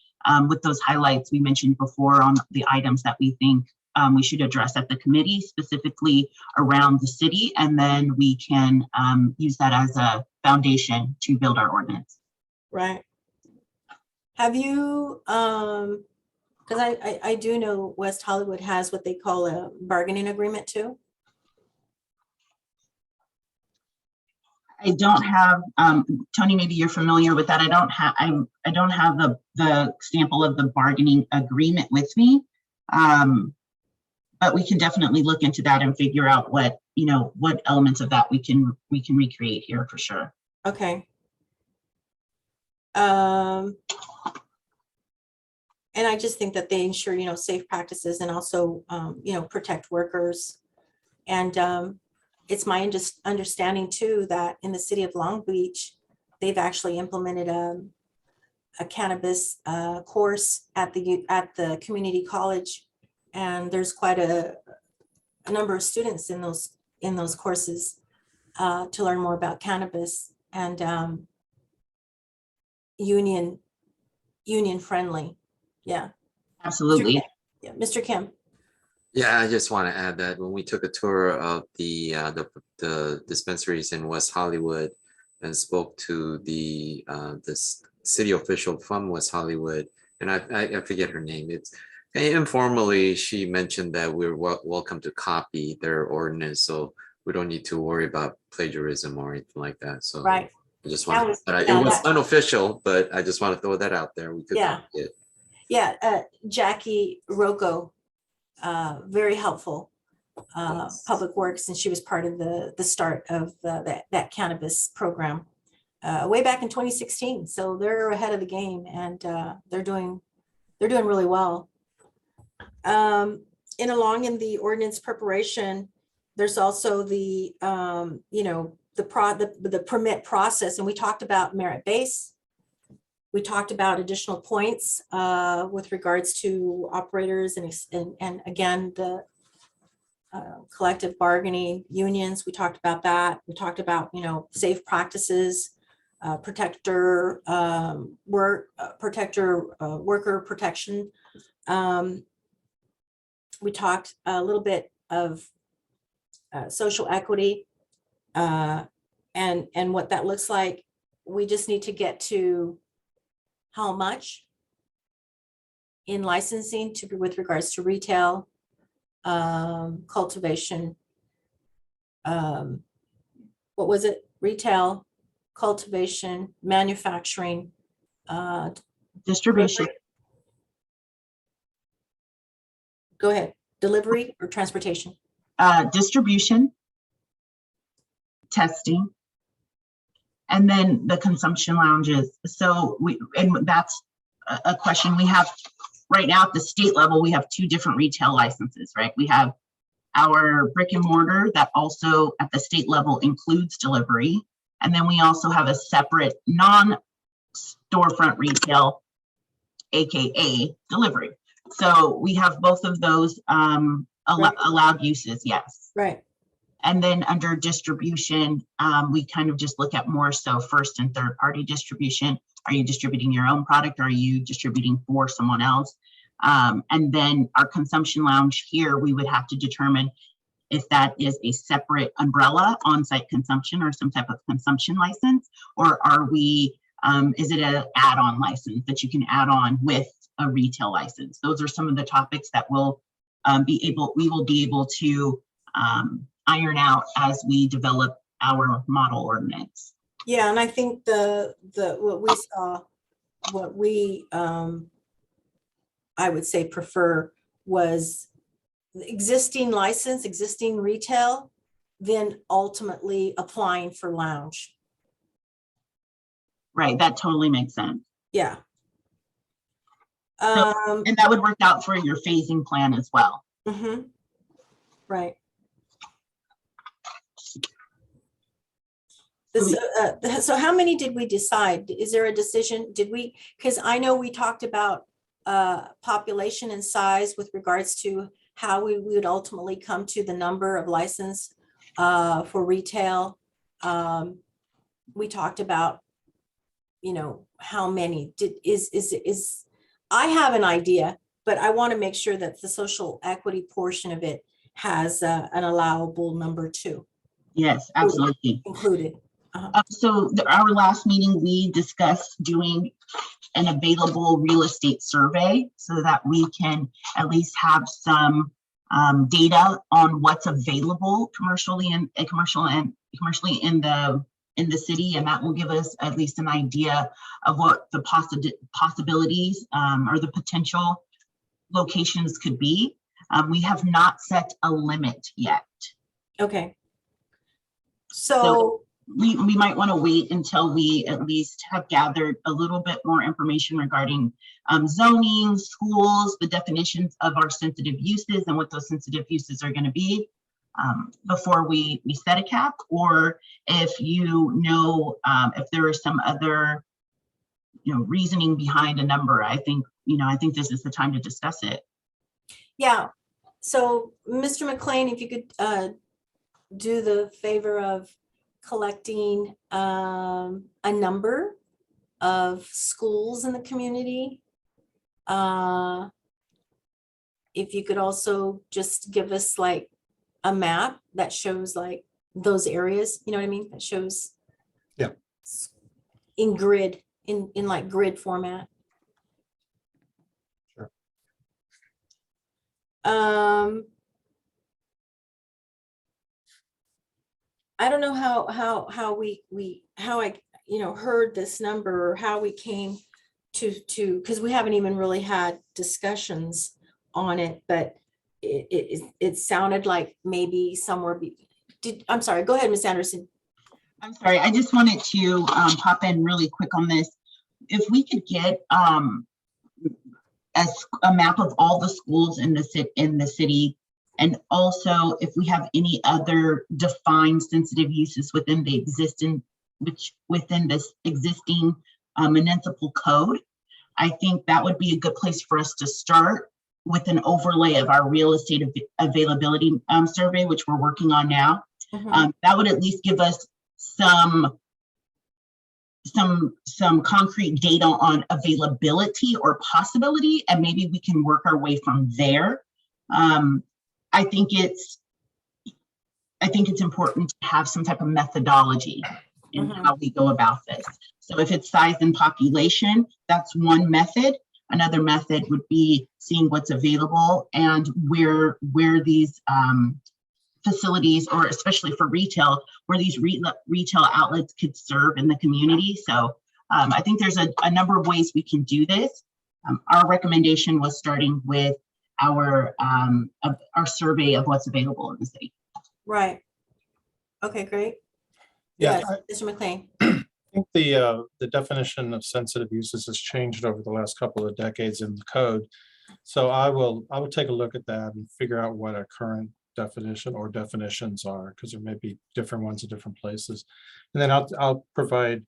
with those highlights we mentioned before on the items that we think we should address at the committee, specifically around the city, and then we can use that as a foundation to build our ordinance. Right. Have you, because I do know West Hollywood has what they call a bargaining agreement too. I don't have, Tony, maybe you're familiar with that. I don't have the sample of the bargaining agreement with me. But we can definitely look into that and figure out what elements of that we can recreate here for sure. Okay. And I just think that they ensure, safe practices and also, protect workers. And it's my understanding too, that in the city of Long Beach, they've actually implemented a cannabis course at the community college. And there's quite a number of students in those courses to learn more about cannabis and union friendly. Yeah. Absolutely. Yeah, Mr. Kim. Yeah, I just want to add that when we took a tour of the dispensaries in West Hollywood and spoke to the city official from West Hollywood, and I forget her name. It's informally she mentioned that we're welcome to copy their ordinance, so we don't need to worry about plagiarism or anything like that. So Right. I just want it was unofficial, but I just want to throw that out there. We could copy it. Yeah, Jackie Rocco, very helpful, Public Works, and she was part of the start of that cannabis program way back in 2016. So they're ahead of the game, and they're doing really well. In the ordinance preparation, there's also the permit process, and we talked about merit base. We talked about additional points with regards to operators and again, the collective bargaining unions. We talked about that. We talked about, safe practices, worker protection. We talked a little bit of social equity and what that looks like. We just need to get to how much in licensing to be with regards to retail, cultivation. What was it? Retail, cultivation, manufacturing, Distribution. Go ahead. Delivery or transportation? Distribution, testing, and then the consumption lounges. So that's a question we have right now at the state level. We have two different retail licenses, right? We have our brick and mortar that also at the state level includes delivery. And then we also have a separate non-storefront retail, AKA delivery. So we have both of those allowed uses, yes. Right. And then under distribution, we kind of just look at more so first and third party distribution. Are you distributing your own product? Or are you distributing for someone else? And then our consumption lounge here, we would have to determine, if that is a separate umbrella on-site consumption or some type of consumption license, or are we, is it an add-on license that you can add on with a retail license? Those are some of the topics that we will be able to iron out as we develop our model ordinance. Yeah, and I think what we saw, what we I would say prefer was the existing license, existing retail, then ultimately applying for lounge. Right, that totally makes sense. Yeah. And that would work out for your phasing plan as well. Right. This, so how many did we decide? Is there a decision? Did we, because I know we talked about population and size with regards to how we would ultimately come to the number of license for retail. We talked about, you know, how many is I have an idea, but I want to make sure that the social equity portion of it has an allowable number too. Yes, absolutely. Included. So our last meeting, we discussed doing an available real estate survey so that we can at least have some data on what's available commercially in the city, and that will give us at least an idea of what the possibilities or the potential locations could be. We have not set a limit yet. Okay. So we might want to wait until we at least have gathered a little bit more information regarding zoning, schools, the definitions of our sensitive uses and what those sensitive uses are going to be before we set a cap, or if you know, if there is some other, you know, reasoning behind a number. I think this is the time to discuss it. yeah. So Mr. McLean, if you could do the favor of collecting a number of schools in the community. If you could also just give us like a map that shows like those areas, you know what I mean? That shows in grid, in like grid format. Sure. I don't know how I, you know, heard this number or how we came to, because we haven't even really had discussions on it, but it sounded like maybe somewhere, I'm sorry, go ahead, Ms. Anderson. I'm sorry, I just wanted to pop in really quick on this. If we could get a map of all the schools in the city, and also if we have any other defined sensitive uses within the existing municipal code, I think that would be a good place for us to start with an overlay of our real estate availability survey, which we're working on now. That would at least give us some concrete data on availability or possibility, and maybe we can work our way from there. I think it's important to have some type of methodology in how we go about this. So if it's size and population, that's one method. Another method would be seeing what's available and where these facilities, or especially for retail, where these retail outlets could serve in the community. So I think there's a number of ways we can do this. Our recommendation was starting with our survey of what's available in the city. Right. Okay, great. Yeah, Yes, Mr. McLean. I think the definition of sensitive uses has changed over the last couple of decades in the code. So I will take a look at that and figure out what our current definition or definitions are, because there may be different ones in different places. And then I'll provide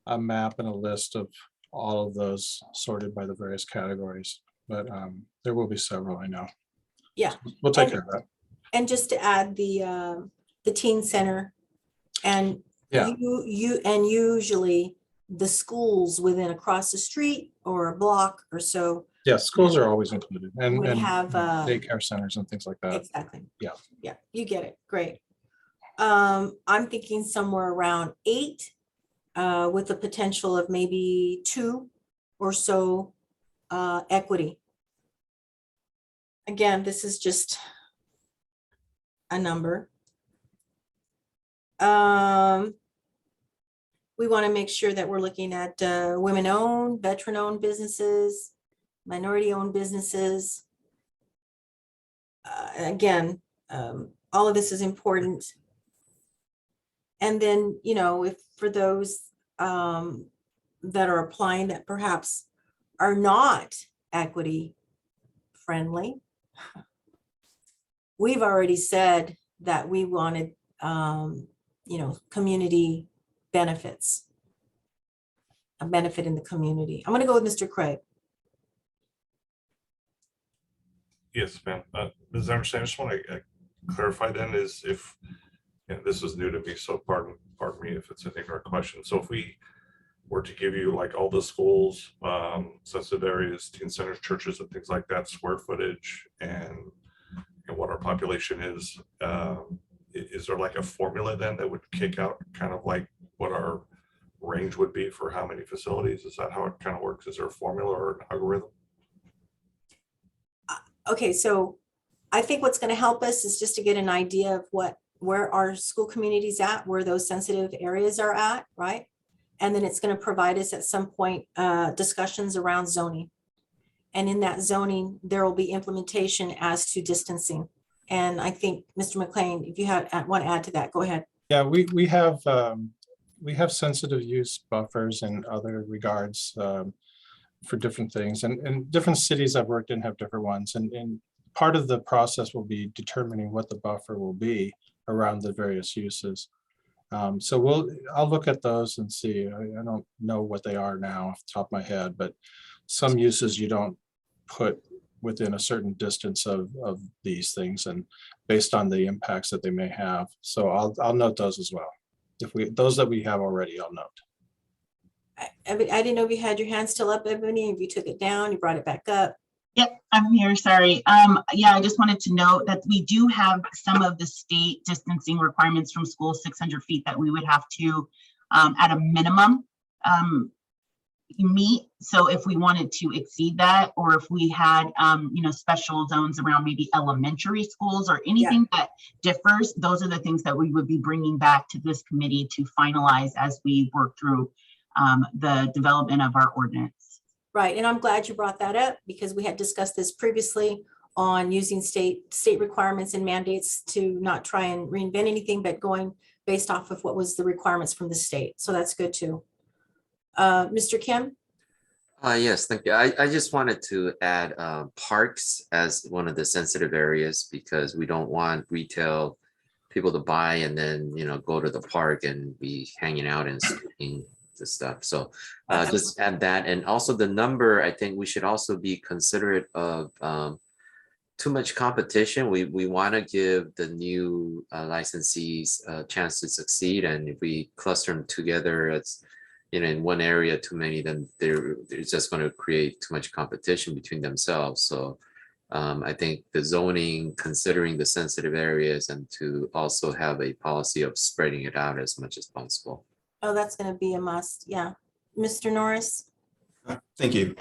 a map and a list of all of those sorted by the various categories. But there will be several, I know. Yeah. We'll take care of that. And just to add the teen center and usually the schools within across the street or a block or so Yeah, schools are always included and We have, daycare centers and things like that. exactly. Yeah. Yeah, you get it. Great. I'm thinking somewhere around 8, with the potential of maybe 2 or so, equity. Again, this is just a number. We want to make sure that we're looking at women-owned, veteran-owned businesses, minority-owned businesses. Again, all of this is important. And then, you know, if for those that are applying that perhaps are not equity friendly, we've already said that we wanted, you know, community benefits, a benefit in the community. I'm going to go with Mr. Craig. Yes, ma'am. Ms. Emerson, I just want to clarify then is if, and this is new to me, so pardon me if it's an ignorant question. So if we were to give you like all the schools, sensitive areas, teen centers, churches and things like that, square footage and what our population is there like a formula then that would kick out kind of like what our range would be for how many facilities? Is that how it kind of works? Is there a formula or an algorithm? Okay, so I think what's going to help us is just to get an idea of where our school community's at, where those sensitive areas are at, right? And then it's going to provide us at some point discussions around zoning. And in that zoning, there will be implementation as to distancing. And I think, Mr. McLean, if you want to add to that, go ahead. Yeah, we have sensitive use buffers in other regards for different things, and different cities I've worked in have different ones. And part of the process will be determining what the buffer will be around the various uses. So I'll look at those and see. I don't know what they are now off the top of my head, but some uses you don't put within a certain distance of these things, and based on the impacts that they may have. So I'll note those as well. Those that we have already, I'll note. I didn't know if you had your hand still up, Ebony, if you took it down, you brought it back up. Yep, I'm here, sorry. Yeah, I just wanted to note that we do have some of the state distancing requirements from schools, 600 feet, that we would have to, at a minimum, meet. So if we wanted to exceed that, or if we had, you know, special zones around maybe elementary schools or anything that differs, those are the things that we would be bringing back to this committee to finalize as we work through the development of our ordinance. Right, and I'm glad you brought that up because we had discussed this previously on using state requirements and mandates to not try and reinvent anything, but going based off of what was the requirements from the state. So that's good too. Mr. Kim? Yes, thank you. I just wanted to add parks as one of the sensitive areas because we don't want retail people to buy and then, you know, go to the park and be hanging out and smoking the stuff. So just add that. And also the number, I think we should also be considerate of too much competition. We want to give the new licensees a chance to succeed. And if we cluster them together, it's, you know, in one area too many, then they're just going to create too much competition between themselves. So I think the zoning, considering the sensitive areas, and to also have a policy of spreading it out as much as possible. Oh, that's going to be a must. Yeah. Mr. Norris? Thank you.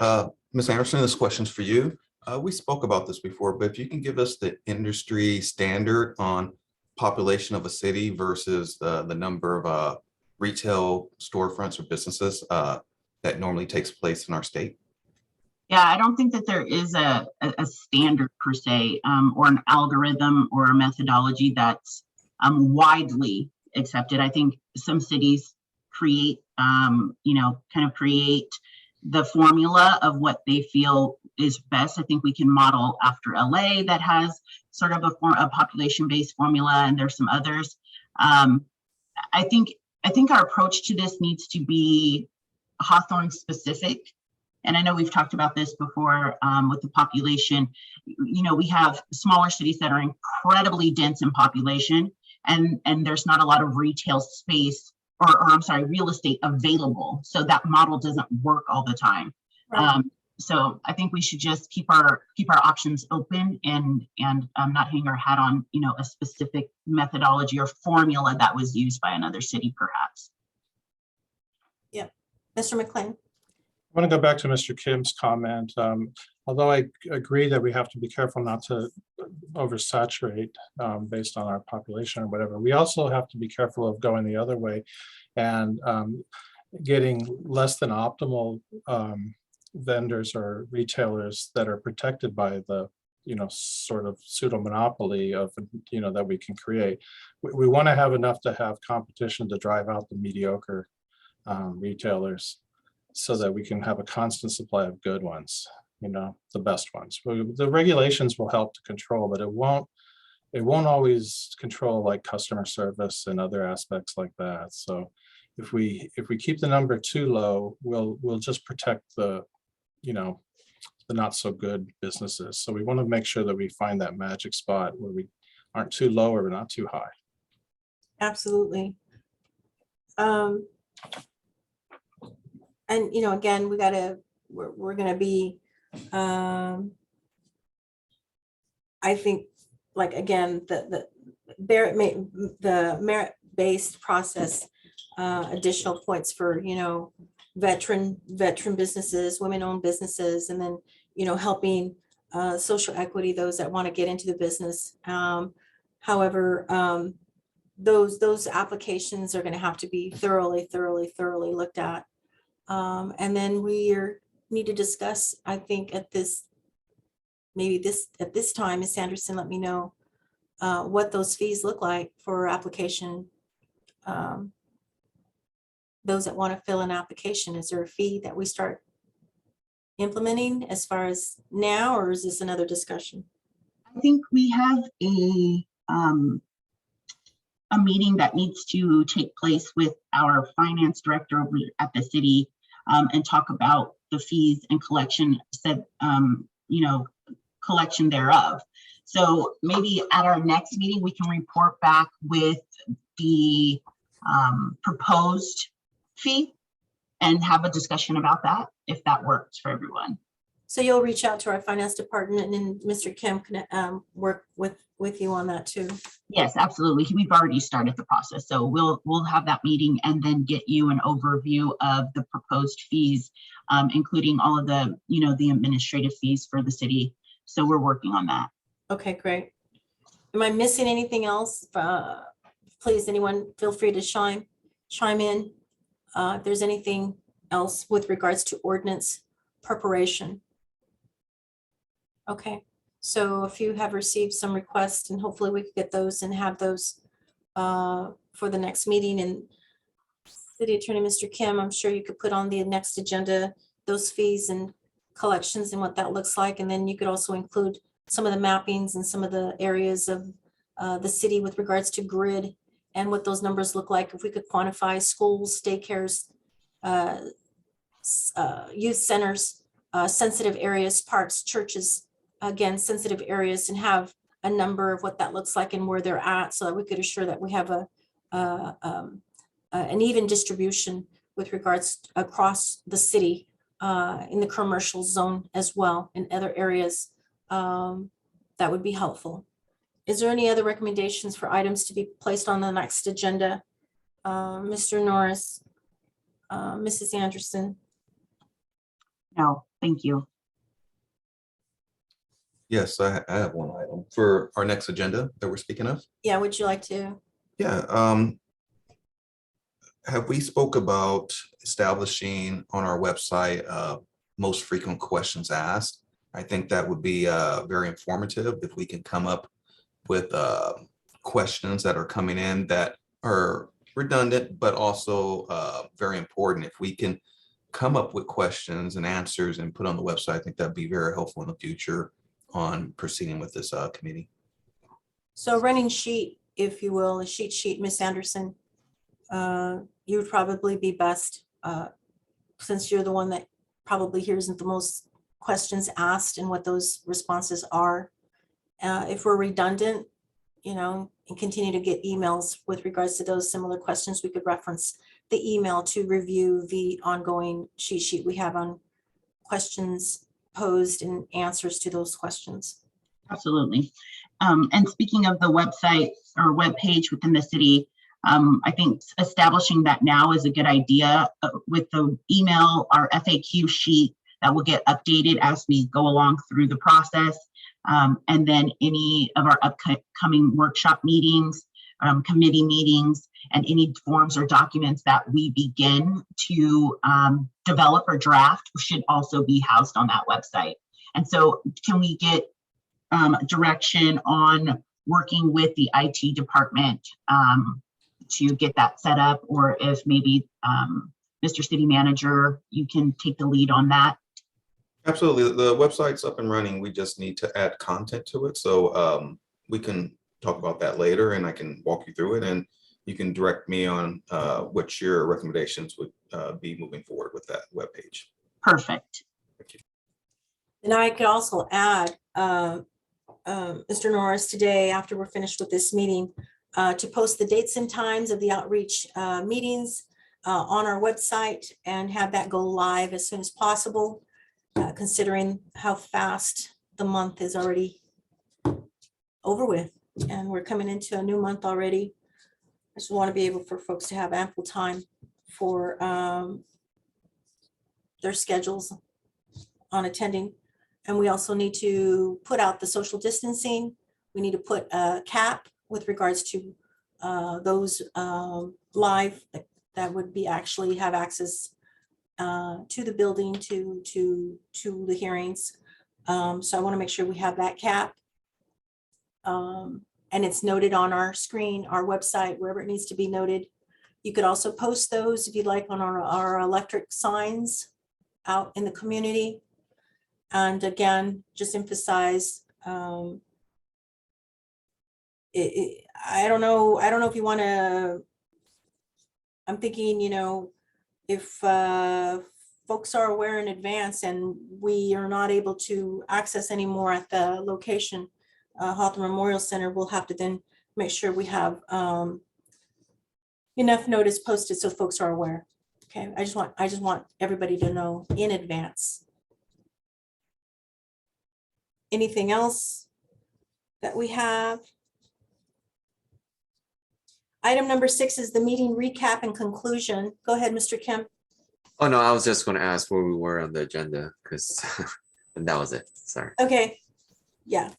Ms. Anderson, this question's for you. We spoke about this before, but if you can give us the industry standard on population of a city versus the number of retail storefronts or businesses that normally takes place in our state? Yeah, I don't think that there is a standard per se, or an algorithm or a methodology that's widely accepted. I think some cities create, you know, kind of create the formula of what they feel is best. I think we can model after LA that has sort of a population-based formula, and there's some others. I think our approach to this needs to be Hawthorne specific. And I know we've talked about this before with the population. You know, we have smaller cities that are incredibly dense in population, and there's not a lot of retail space or I'm sorry, real estate available. So that model doesn't work all the time. Right. So I think we should just keep our options open and not hang our hat on, a specific methodology or formula that was used by another city, perhaps. Mr. McLean. I want to go back to Mr. Kim's comment. Although I agree that we have to be careful not to oversaturate based on our population or whatever, we also have to be careful of going the other way and getting less than optimal vendors or retailers that are protected by the sort of pseudo monopoly of that we can create. We want to have enough to have competition to drive out the mediocre retailers so that we can have a constant supply of good ones, the best ones. The regulations will help to control, but it won't always control like customer service and other aspects like that. So if we keep the number too low, we'll just protect the not so good businesses. So we want to make sure that we find that magic spot where we aren't too low or not too high. Absolutely. And, again, we're going to be, I think, like, again, the merit-based process, additional points for, veteran businesses, women-owned businesses, and then, helping social equity, those that want to get into the business. However, those applications are going to have to be thoroughly looked at. And then we need to discuss, I think, at this time, Ms. Sanderson, let me know what those fees look like for application. Those that want to fill an application, is there a fee that we start implementing as far as now, or is this another discussion? I think we have a meeting that needs to take place with our finance director over at the city and talk about the fees and collection thereof. So maybe at our next meeting, we can report back with the proposed fee and have a discussion about that, if that works for everyone. So you'll reach out to our finance department, and then Mr. Kim can work with you on that too. Yes, absolutely. We've already started the process. So we'll have that meeting and then get you an overview of the proposed fees, including all of the, the administrative fees for the city. So we're working on that. Okay, great. Am I missing anything else? Please, anyone, feel free to chime in. If there's anything else with regards to ordinance preparation. Okay, so if you have received some requests, and hopefully we can get those and have those for the next meeting. And City Attorney, Mr. Kim, I'm sure you could put on the next agenda those fees and collections and what that looks like. And then you could also include some of the mappings and some of the areas of the city with regards to grid and what those numbers look like. If we could quantify schools, daycares, youth centers, sensitive areas, parks, churches, again, sensitive areas, and have a number of what that looks like and where they're at, so that we could assure that we have an even distribution with regards across the city in the commercial zone as well, in other areas. That would be helpful. Is there any other recommendations for items to be placed on the next agenda? Mr. Norris, Mrs. Anderson? No, thank you. Yes, I have one item for our next agenda that we're speaking of. Yeah, would you like to? Yeah. Have we spoke about establishing on our website most frequent questions asked? I think that would be very informative if we can come up with questions that are coming in that are redundant, but also very important. If we can come up with questions and answers and put on the website, I think that'd be very helpful in the future on proceeding with this committee. So running sheet, if you will, a cheat sheet, Miss Anderson, you would probably be best since you're the one that probably hears the most questions asked and what those responses are. If we're redundant, and continue to get emails with regards to those similar questions, we could reference the email to review the ongoing cheat sheet we have on questions posed and answers to those questions. Absolutely. And speaking of the website or webpage within the city, I think establishing that now is a good idea with the email, our FAQ sheet that will get updated as we go along through the process. And then any of our upcoming workshop meetings, committee meetings, and any forms or documents that we begin to develop or draft should also be housed on that website. And so can we get direction on working with the IT department to get that set up, or if maybe Mr. City Manager, you can take the lead on that? Absolutely. The website's up and running. We just need to add content to it. So we can talk about that later and I can walk you through it and you can direct me on what your recommendations would be moving forward with that webpage. Perfect. And I could also add, Mr. Norris, today, after we're finished with this meeting, to post the dates and times of the outreach meetings on our website and have that go live as soon as possible, considering how fast the month is already over with. And we're coming into a new month already. I just want to be able for folks to have ample time for their schedules on attending. And we also need to put out the social distancing. We need to put a cap with regards to those live that would be actually have access to the building, to the hearings. So I want to make sure we have that cap. And it's noted on our screen, our website, wherever it needs to be noted. You could also post those if you'd like on our electric signs out in the community. And again, just emphasize, I don't know if you want to, I'm thinking, you know, if folks are aware in advance and we are not able to access anymore at the location, Hawthorne Memorial Center, we'll have to then make sure we have enough notice posted so folks are aware. Okay, I just want everybody to know in advance. Anything else that we have? Item number 6 is the meeting recap and conclusion. Go ahead, Mr. Kim. Oh, no, I was just going to ask where we were on the agenda because and that was it. Sorry. Okay, yeah.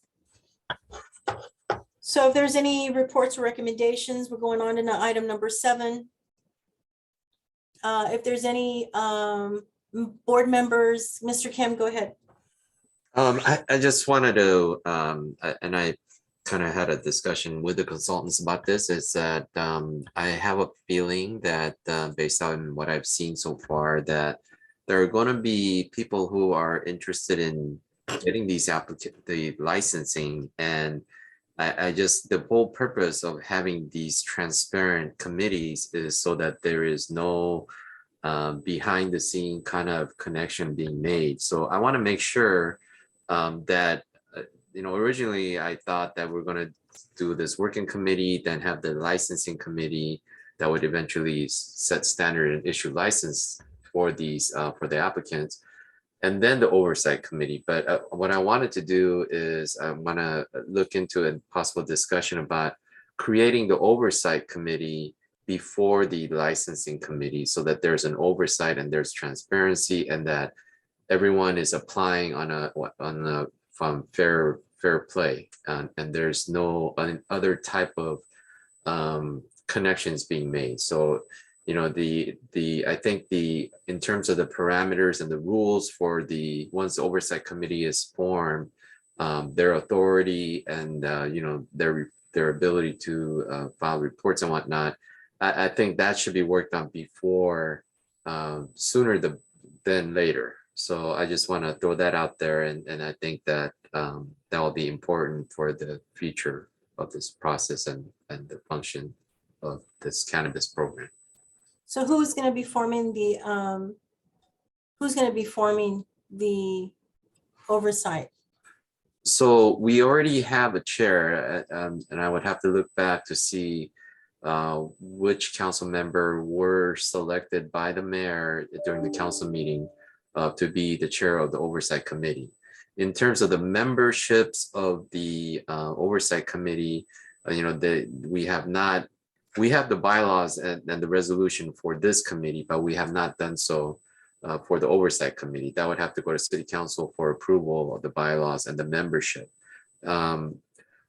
So if there's any reports or recommendations, we're going on to item number 7. If there's any board members, Mr. Kim, go ahead. I just wanted to, and I kind of had a discussion with the consultants about this, is that I have a feeling that based on what I've seen so far, that there are going to be people who are interested in getting these the licensing. And I just, the whole purpose of having these transparent committees is so that there is no behind the scene kind of connection being made. So I want to make sure that, you know, originally I thought that we're going to do this working committee, then have the licensing committee that would eventually set standard and issue license for these, for the applicants, and then the oversight committee. But what I wanted to do is I want to look into a possible discussion about creating the oversight committee before the licensing committee so that there's an oversight and there's transparency and that everyone is applying on a from fair play, and there's no other type of connections being made. So, you know, I think in terms of the parameters and the rules for the once the oversight committee is formed, their authority and you know, their ability to file reports and whatnot, I think that should be worked on before sooner than later. So I just want to throw that out there, and I think that that will be important for the future of this process and the function of this cannabis program. So who's going to be forming the oversight? So we already have a chair, and I would have to look back to see which council member were selected by the mayor during the council meeting. to be the chair of the Oversight Committee. In terms of the memberships of the Oversight Committee, we have the bylaws and the resolution for this committee, but we have not done so for the Oversight Committee. That would have to go to City Council for approval of the bylaws and the membership.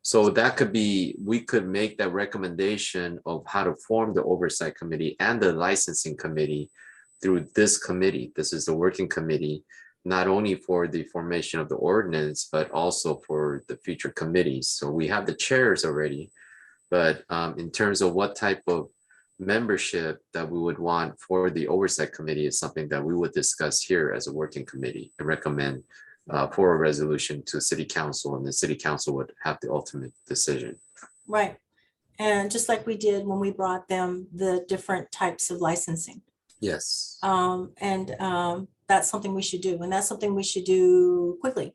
So that could be, we could make that recommendation of how to form the Oversight Committee and the Licensing Committee through this committee. This is the working committee, not only for the formation of the ordinance, but also for the future committees. So we have the chairs already, but in terms of what type of membership that we would want for the Oversight Committee is something that we would discuss here as a working committee and recommend for a resolution to City Council, and the City Council would have the ultimate decision. Right. And just like we did when we brought them the different types of licensing. Yes. That's something we should do, and that's something we should do quickly.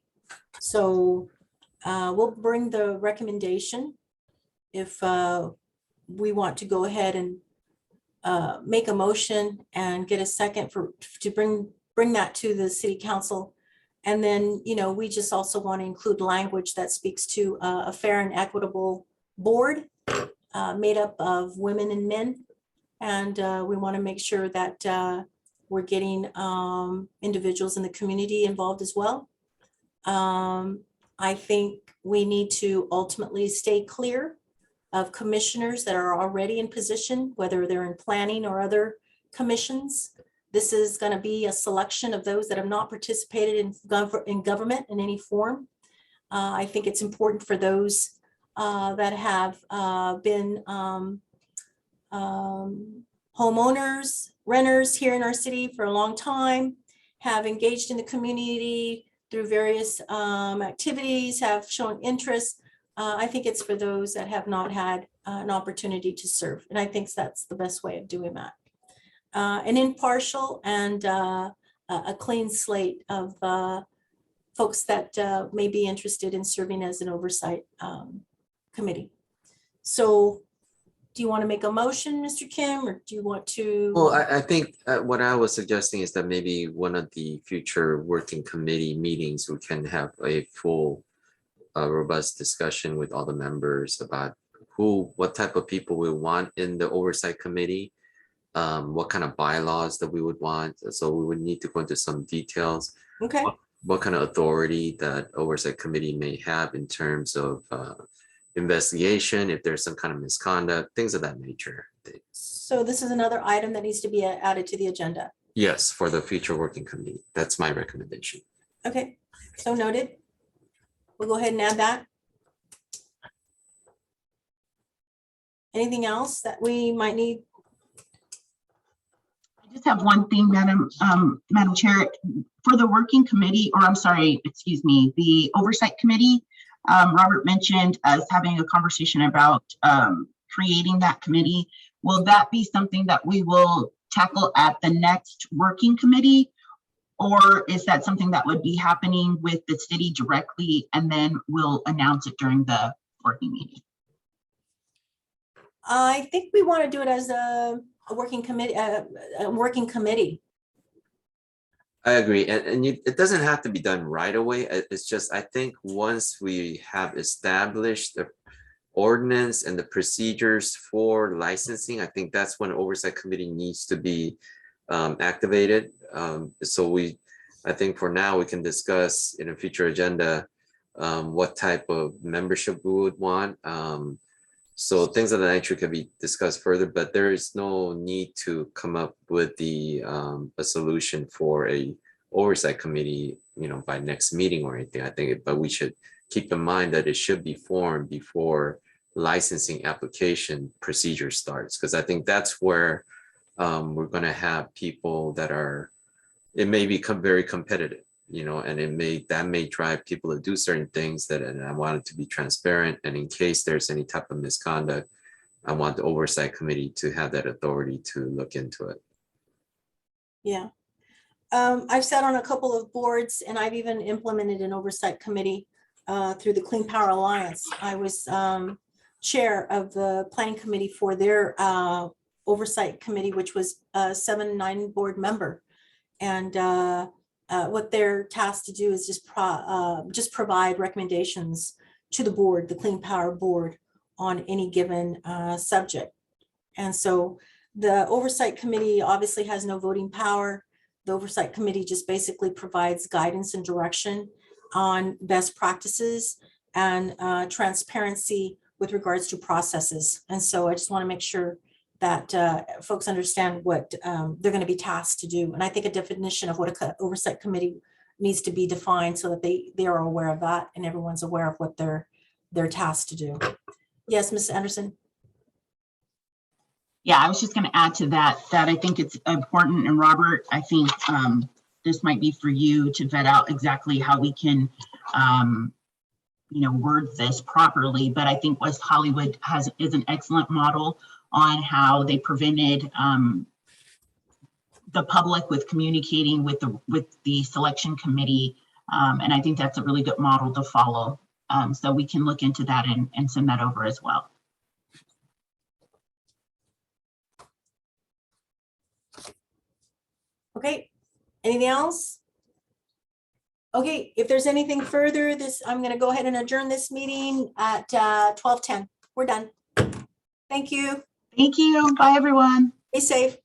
So we'll bring the recommendation if we want to go ahead and make a motion and get a second to bring that to the City Council. And then, we just also want to include language that speaks to a fair and equitable board made up of women and men. And we want to make sure that we're getting individuals in the community involved as well. I think we need to ultimately stay clear of commissioners that are already in position, whether they're in planning or other commissions. This is going to be a selection of those that have not participated in government in any form. I think it's important for those that have been homeowners, renters here in our city for a long time, have engaged in the community through various activities, have shown interest. I think it's for those that have not had an opportunity to serve. And I think that's the best way of doing that. An impartial and a clean slate of folks that may be interested in serving as an oversight committee. So do you want to make a motion, Mr. Kim, or do you want to? Well, I think what I was suggesting is that maybe one of the future working committee meetings, we can have a full robust discussion with all the members about what type of people we want in the Oversight Committee, what kind of bylaws that we would want. So we would need to go into some details. Okay. What kind of authority that Oversight Committee may have in terms of investigation, if there's some kind of misconduct, things of that nature. So this is another item that needs to be added to the agenda. Yes, for the future working committee. That's my recommendation. Okay, so noted. We'll go ahead and add that. Anything else that we might need? I just have one thing, Madam Chair, for the working committee, or I'm sorry, excuse me, the Oversight Committee. Robert mentioned us having a conversation about creating that committee. Will that be something that we will tackle at the next working committee? Or is that something that would be happening with the city directly and then we'll announce it during the working meeting? I think we want to do it as a working committee, I agree. And it doesn't have to be done right away. It's just, I think once we have established the ordinance and the procedures for licensing, I think that's when Oversight Committee needs to be activated. So I think for now we can discuss in a future agenda what type of membership we would want. So things of that nature could be discussed further, but there is no need to come up with a solution for a Oversight Committee, by next meeting or anything. I think, but we should keep in mind that it should be formed before licensing application procedure starts, because I think that's where we're going to have people it may become very competitive, and that may drive people to do certain things and I want it to be transparent. And in case there's any type of misconduct, I want the Oversight Committee to have that authority to look into it. Yeah. I've sat on a couple of boards and I've even implemented an Oversight Committee through the Clean Power Alliance. I was chair of the planning committee for their Oversight Committee, which was a 7-9 board member. And what they're tasked to do is just provide recommendations to the board, the Clean Power Board, on any given subject. And so the Oversight Committee obviously has no voting power. The Oversight Committee just basically provides guidance and direction on best practices and transparency with regards to processes. And so I just want to make sure that folks understand what they're going to be tasked to do. And I think a definition of what an Oversight Committee needs to be defined so that they are aware of that and everyone's aware of what they're tasked to do. Yes, Ms. Anderson? Yeah, I was just going to add to that I think it's important. And Robert, I think this might be for you to vet out exactly how we can, word this properly. But I think West Hollywood is an excellent model on how they prevented the public with communicating with the selection committee. And I think that's a really good model to follow. So we can look into that and send that over as well. Okay, anything else? Okay, if there's anything further, I'm going to go ahead and adjourn this meeting at 12:10. We're done. Thank you. Thank you. Bye, everyone. Be safe.